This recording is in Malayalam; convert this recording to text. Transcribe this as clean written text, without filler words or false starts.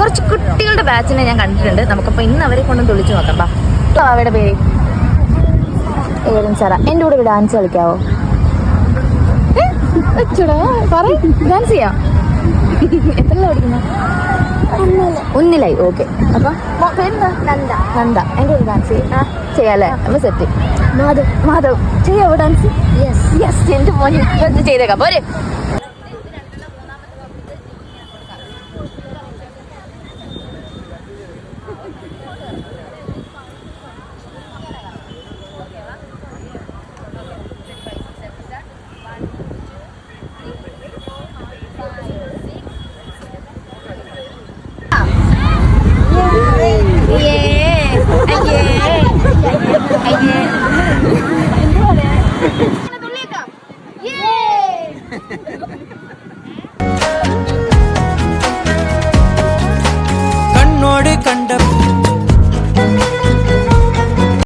കുറച്ച് കുട്ടികളുടെ ബാച്ചിനെ ഞാൻ കണ്ടിട്ടുണ്ട്. നമുക്കപ്പോൾ ഇന്ന് അവരെ കൊണ്ടൊന്ന് വിളിച്ചു നോക്കാം. ബാ, അവരുടെ പേര് സാറാ. എൻ്റെ കൂടെ ഒരു ഡാൻസ് കളിക്കാവോ? ഡാൻസ് ചെയ്യാം. എത്രല്ല പഠിക്കുന്ന? ഒന്നിലായി. ഓക്കെ. അപ്പം പേരെന്താ? നന്ദ. എൻ്റെ ഒരു ഡാൻസ് ചെയ്യാല്ലേ? അപ്പൊ സെറ്റ്. മാധവ് ചെയ്യാവോ ഡാൻസ്? യെസ്. എൻ്റെ മോൻ ചെയ്തേക്കാം. പോരെ.